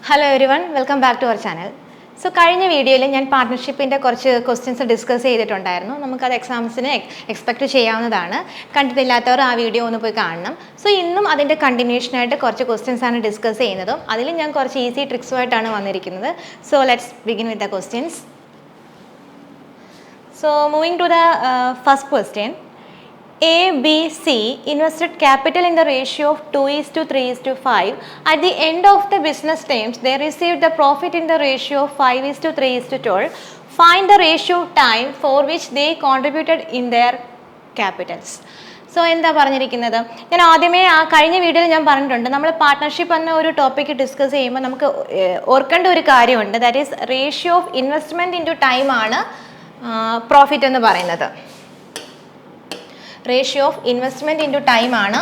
Hello everyone, welcome back to our channel. So, കഴിഞ്ഞ വീഡിയോയിൽ ഞാൻ പാർട്ണർഷിപ്പിന്റെ കുറച്ച് ക്വസ്റ്റ്യൻസ് ഡിസ്കസ് ചെയ്തിട്ടുണ്ടായിരുന്നു. നമുക്ക് അത് എക്സാംസിന് എക്സ്പെക്ട് ചെയ്യാവുന്നതാണ്. കണ്ടിട്ടില്ലാത്തവർ ആ വീഡിയോ ഒന്ന് പോയി കാണണം. സോ ഇന്നും അതിന്റെ കണ്ടിന്യൂഷൻ ആയിട്ട് കുറച്ച് ക്വസ്റ്റ്യൻസ് ആണ് ഡിസ്കസ് ചെയ്യുന്നത്. അതിൽ ഞാൻ കുറച്ച് ഈസി ട്രിക്സുമായിട്ടാണ് വന്നിരിക്കുന്നത്. So let's begin with the questions. So moving to the first question. A, B, C invested capital in the ratio of 2:3:5. At the end of the business terms, they received the profit in the ratio of 5:3:12. Find the ratio of time for which they contributed in their capitals. So എന്താ പറഞ്ഞിരിക്കുന്നത്? ഞാൻ ആദ്യമേ കഴിഞ്ഞ വീഡിയോയിൽ ഞാൻ പറഞ്ഞിട്ടുണ്ട്, നമ്മൾ partnership എന്ന ഒരു ടോപ്പിക്ക് ഡിസ്കസ് ചെയ്യുമ്പോൾ നമുക്ക് ഓർക്കേണ്ട ഒരു കാര്യമുണ്ട്. That is ratio of investment into time ആണ് പ്രോഫിറ്റ് എന്ന് പറയുന്നത്. Ratio of investment into time ആണ്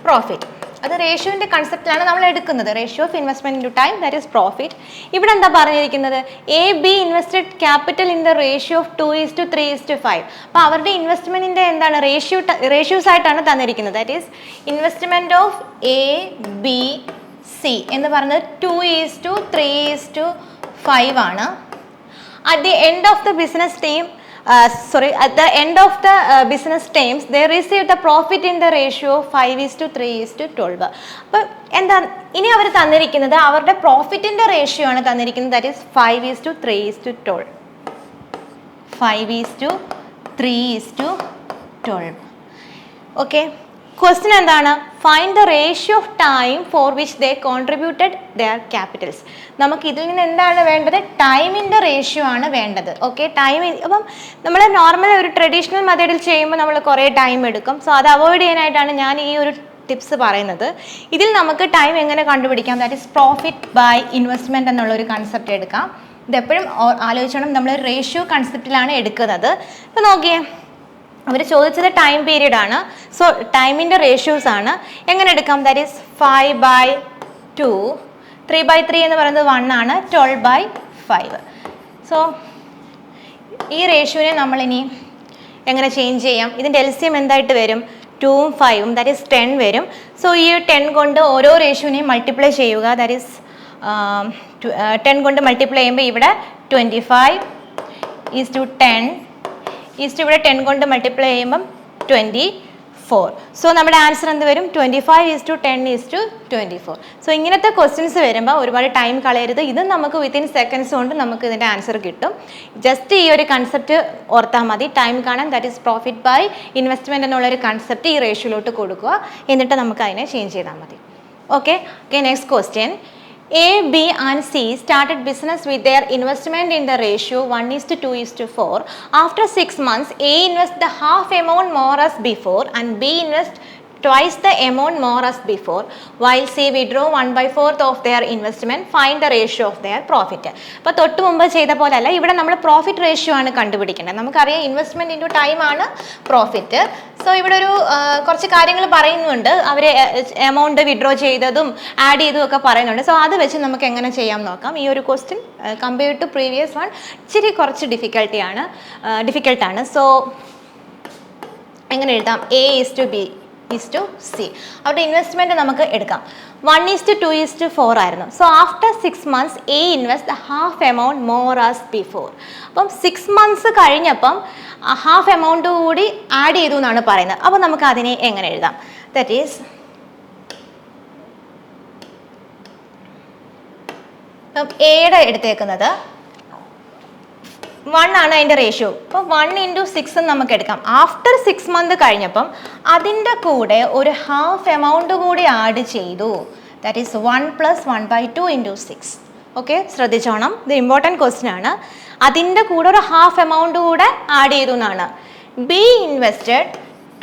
പ്രോഫിറ്റ്. അത് റേഷ്യോൻ്റെ കൺസെപ്റ്റിലാണ് നമ്മൾ എടുക്കുന്നത്. Ratio of investment into time, that is profit. ഇവിടെ എന്താ പറഞ്ഞിരിക്കുന്നത്? A B invested capital in the ratio of 2:3:5. അപ്പോൾ അവരുടെ ഇൻവെസ്റ്റ്മെൻറ്റിൻ്റെ എന്താണ് റേഷ്യോസ് ആയിട്ടാണ് തന്നിരിക്കുന്നത്. That is investment of A B C എന്ന് പറയുന്നത് 2:3:5 ആണ്. At the end of the business terms, they received the profit in the ratio of 5:3:12. അപ്പോൾ എന്താ ഇനി അവർ തന്നിരിക്കുന്നത്? അവരുടെ പ്രോഫിറ്റിന്റെ റേഷ്യോ ആണ് തന്നിരിക്കുന്നത്. That is 5:3:12. 5:3:12. ഓക്കെ, ക്വസ്റ്റ്യൻ എന്താണ്? Find the ratio of time for which they contributed their capitals. നമുക്ക് ഇതിൽ നിന്ന് എന്താണ് വേണ്ടത്? ടൈമിൻ്റെ റേഷ്യോ ആണ് വേണ്ടത്. Okay, time. അപ്പം നമ്മൾ നോർമൽ ഒരു ട്രഡീഷണൽ മെത്തേഡിൽ ചെയ്യുമ്പോൾ നമ്മൾ കുറേ ടൈം എടുക്കും. സോ അത് അവോയ്ഡ് ചെയ്യാനായിട്ടാണ് ഞാൻ ഈ ഒരു ടിപ്സ് പറയുന്നത്. ഇതിൽ നമുക്ക് ടൈം എങ്ങനെ കണ്ടുപിടിക്കാം? That is profit by investment എന്നുള്ളൊരു കൺസെപ്റ്റ് എടുക്കാം. ഇതെപ്പോഴും ആലോചിക്കണം, നമ്മൾ റേഷ്യോ കൺസെപ്റ്റിലാണ് എടുക്കുന്നത്. ഇപ്പം നോക്കിയേ, അവർ ചോദിച്ചത് ടൈം പീരീഡ് ആണ്. സോ ടൈമിൻ്റെ റേഷ്യോസ് ആണ്. എങ്ങനെ എടുക്കാം? That is 5/2. 3/3 എന്ന് പറയുന്നത് 1 ആണ്. 12/5. സോ ഈ റേഷ്യോനെ നമ്മളിനി എങ്ങനെ ചേഞ്ച് ചെയ്യാം? ഇതിൻ്റെ LCM എന്തായിട്ട് വരും? 2ഉം 5ഉം, ദാറ്റ് ഈസ് 10 വരും. സോ ഈ 10 കൊണ്ട് ഓരോ റേഷ്യോനെയും മൾട്ടിപ്ലൈ ചെയ്യുക. ദാറ്റ് ഈസ് 10 കൊണ്ട് മൾട്ടിപ്ലൈ ചെയ്യുമ്പോൾ ഇവിടെ 25:10 ഇവിടെ 10 കൊണ്ട് മൾട്ടിപ്ലൈ ചെയ്യുമ്പം 24. സോ നമ്മുടെ ആൻസർ എന്ത് വരും? 25:10:24. സോ ഇങ്ങനത്തെ ക്വസ്റ്റ്യൻസ് വരുമ്പോൾ ഒരുപാട് ടൈം കളയരുത്. ഇത് നമുക്ക് വിത്തിൻ സെക്കൻഡ്സ് കൊണ്ട് നമുക്ക് ഇതിൻ്റെ ആൻസർ കിട്ടും. ജസ്റ്റ് ഈ ഒരു കൺസെപ്റ്റ് ഓർത്താൽ മതി. ടൈം കാണാൻ, that is profit by investment എന്നുള്ളൊരു കൺസെപ്റ്റ് ഈ റേഷ്യോയിലോട്ട് കൊടുക്കുക. എന്നിട്ട് നമുക്ക് അതിനെ ചേഞ്ച് ചെയ്താൽ മതി. Okay, next question. A, B and C started business with their investment in the ratio 1:2:4. After 6 months, A invests the half amount more as before and B invests twice the amount more as before, while C withdraw 1/4 of their investment. Find the ratio of their profit. അപ്പോൾ തൊട്ട് മുമ്പ് ചെയ്ത പോലെ അല്ല, ഇവിടെ നമ്മൾ profit ratio ആണ് കണ്ടുപിടിക്കേണ്ടത്. നമുക്കറിയാം ഇൻവെസ്റ്റ്മെൻറ്റ് ഇൻറ്റു ടൈം ആണ് പ്രോഫിറ്റ്. സോ ഇവിടെ ഒരു കുറച്ച് കാര്യങ്ങൾ പറയുന്നുണ്ട്. അവർ എമൗണ്ട് വിഡ്രോ ചെയ്തതും ആഡ് ചെയ്തതും ഒക്കെ പറയുന്നുണ്ട്. സോ അത് വെച്ച് നമുക്ക് എങ്ങനെ ചെയ്യാം നോക്കാം. ഈ ഒരു question compared to previous one ഇച്ചിരി കുറച്ച് ഡിഫിക്കൽട്ടാണ്. സോ എങ്ങനെ എഴുതാം? A:B C. അവരുടെ ഇൻവെസ്റ്റ്മെൻറ്റ് നമുക്ക് എടുക്കാം. 1:2:4 ആയിരുന്നു. So after 6 months A invest the half amount more as before. അപ്പം 6 months കഴിഞ്ഞപ്പം ഹാഫ് എമൗണ്ട് കൂടി ആഡ് ചെയ്തു എന്നാണ് പറയുന്നത്. അപ്പോൾ നമുക്ക് അതിനെ എങ്ങനെ എഴുതാം? ദാറ്റ് ഈസ് എയുടെ എടുത്തേക്കുന്നത് 1 ആണ് അതിൻ്റെ റേഷ്യോ. അപ്പോൾ 1:6 നമുക്ക് എടുക്കാം. ആഫ്റ്റർ 6 months കഴിഞ്ഞപ്പം അതിൻ്റെ കൂടെ ഒരു ഹാഫ് എമൗണ്ട് കൂടി ആഡ് ചെയ്തു. That is 1 + 1/2 × 6. ഓക്കെ, ശ്രദ്ധിച്ചോണം, ഇത് ഇമ്പോർട്ടൻറ്റ് ക്വസ്റ്റ്യൻ ആണ്. അതിൻ്റെ കൂടെ ഒരു ഹാഫ് എമൗണ്ട് കൂടെ ആഡ് ചെയ്തു എന്നാണ്. B invested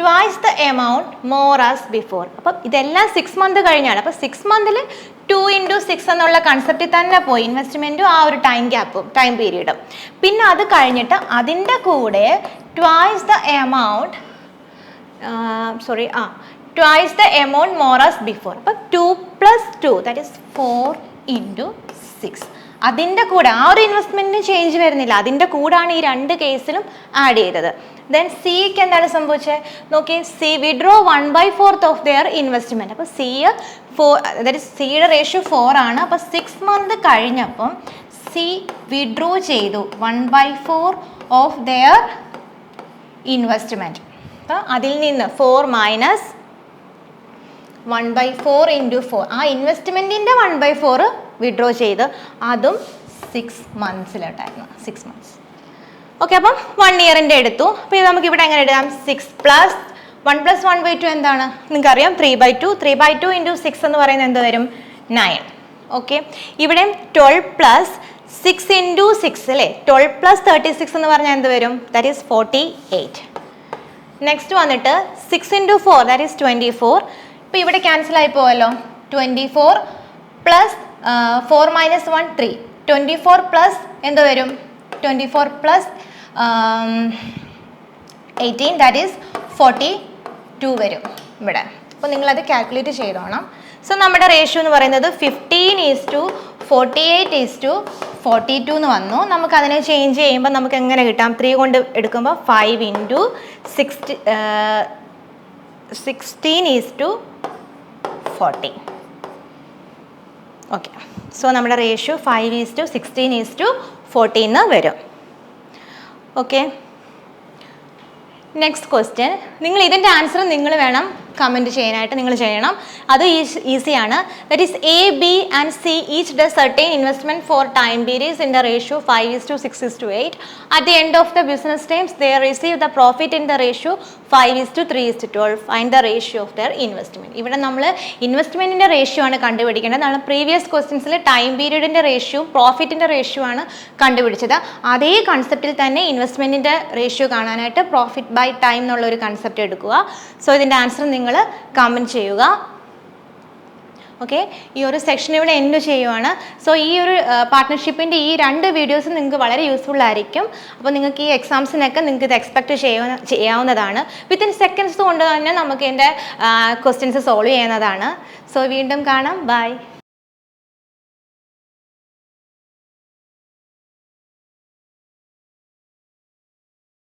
twice the amount more as before. അപ്പം ഇതെല്ലാം 6 months കഴിഞ്ഞാണ്. അപ്പോൾ 6 months 2:6 എന്നുള്ള കൺസെപ്റ്റിൽ തന്നെ പോയി ഇൻവെസ്റ്റ്മെൻറ്റും ആ ഒരു ടൈം പീരീഡും. പിന്നെ അത് കഴിഞ്ഞിട്ട് അതിൻ്റെ കൂടെ twice the amount more as before. അപ്പം 2 + 2 ദാറ്റ് ഈസ് 4 × 6. അതിൻ്റെ കൂടെ ആ ഒരു ഇൻവെസ്റ്റ്മെൻറ്റിന് ചേഞ്ച് വരുന്നില്ല. അതിൻ്റെ കൂടാണ് ഈ രണ്ട് കേസിലും ആഡ് ചെയ്തത്. ദെൻ സിക്ക് എന്താണ് സംഭവിച്ചത് നോക്കിയേ, C withdraw 1/4 of their investment. അപ്പോൾ അതായത് സിയുടെ റേഷ്യോ 4 ആണ്. അപ്പോൾ 6 months കഴിഞ്ഞപ്പം സി വിഡ്രോ ചെയ്തു 1/4 ഓഫ് ദെയർ ഇൻവെസ്റ്റ്മെൻറ്റ്. അപ്പോൾ അതിൽ നിന്ന് 4 മൈനസ് 1/4 ഇൻറ്റു 4, ആ ഇൻവെസ്റ്റ്മെൻറ്റിൻ്റെ 1/4 വിഡ്രോ ചെയ്ത്, അതും 6 monthsലോട്ടായിരുന്നു. 6 months. ഓക്കെ, അപ്പം 1 yearൻ്റെ എടുത്തു. അപ്പോൾ ഇത് നമുക്ക് ഇവിടെ എങ്ങനെ എഴുതാം? 6 + 1 + 1/2 എന്താണ് നിങ്ങൾക്കറിയാം? 3/2. 3/2 ഇൻറ്റു 6 എന്ന് പറയുന്നത് എന്ത് വരും? 9. ഓക്കെ, ഇവിടെ 12 + 6 ഇൻറ്റു 6 അല്ലേ? 12 + 36 എന്ന് പറഞ്ഞാൽ എന്ത് വരും? That is 48. നെക്സ്റ്റ് വന്നിട്ട് 6 ഇൻറ്റു 4 ദാറ്റ് ഈസ് 24. ഇപ്പോൾ ഇവിടെ ക്യാൻസൽ ആയി പോവല്ലോ. 24 + 4 - 1 3. 24 + എന്ത് വരും? 24 + 18 ദാറ്റ് ഈസ് 42 വരും ഇവിടെ. അപ്പോൾ നിങ്ങളത് കാൽക്കുലേറ്റ് ചെയ്തോണം. സോ നമ്മുടെ റേഷ്യോ എന്ന് പറയുന്നത് 15:48:42 എന്ന് വന്നു. നമുക്കതിനെ ചേഞ്ച് ചെയ്യുമ്പോൾ നമുക്ക് എങ്ങനെ കിട്ടാം? 3 കൊണ്ട് എടുക്കുമ്പോൾ 5 × 16:40. ഓക്കെ, സോ നമ്മുടെ റേഷ്യോ 5:16:40 എന്ന് വരും. Okay, next question. നിങ്ങൾ ഇതിൻ്റെ ആൻസർ നിങ്ങൾ വേണം കമൻറ്റ് ചെയ്യാനായിട്ട്, നിങ്ങൾ ചെയ്യണം. അത് ഈസിയാണ്. That is A, B and C each does certain investment for time periods in the ratio 5:6:8. At the end of the business times they receive the profit in the ratio 5:3:12. Find the ratio of their investment. ഇവിടെ നമ്മൾ ഇൻവെസ്റ്റ്മെൻറ്റിൻ്റെ ratio ആണ് കണ്ടുപിടിക്കേണ്ടത്. നമ്മൾ previous ക്വസ്റ്റ്യൻസിൽ time പീരീഡിൻ്റെ ratio പ്രോഫിറ്റിൻ്റെ ratio ആണ് കണ്ടുപിടിച്ചത്. അതേ കൺസെപ്റ്റിൽ തന്നെ ഇൻവെസ്റ്റ്മെൻറ്റിൻ്റെ റേഷ്യോ കാണാനായിട്ട് പ്രോഫിറ്റ് ബൈ ടൈം എന്നുള്ളൊരു കൺസെപ്റ്റ് എടുക്കുക. സോ ഇതിൻ്റെ ആൻസർ നിങ്ങൾ കമൻറ്റ് ചെയ്യുക. ഓക്കെ, ഈ ഒരു സെക്ഷൻ ഇവിടെ എൻഡ് ചെയ്യുവാണ്. സോ ഈ ഒരു പാർട്ട്ണർഷിപ്പിൻ്റെ ഈ 2 വീഡിയോസും നിങ്ങൾക്ക് വളരെ യൂസ്ഫുൾ ആയിരിക്കും. അപ്പോൾ നിങ്ങൾക്ക് ഈ എക്സാംസിനൊക്കെ നിങ്ങൾക്ക് ഇത് എക്സ്പെക്റ്റ് ചെയ്യാവുന്നതാണ്. വിത്തിൻ സെക്കൻഡ്സ് കൊണ്ട് തന്നെ നമുക്ക് എൻ്റെ ക്വസ്റ്റ്യൻസ് സോൾവ് ചെയ്യുന്നതാണ്. സോ വീണ്ടും കാണാം. ബൈ.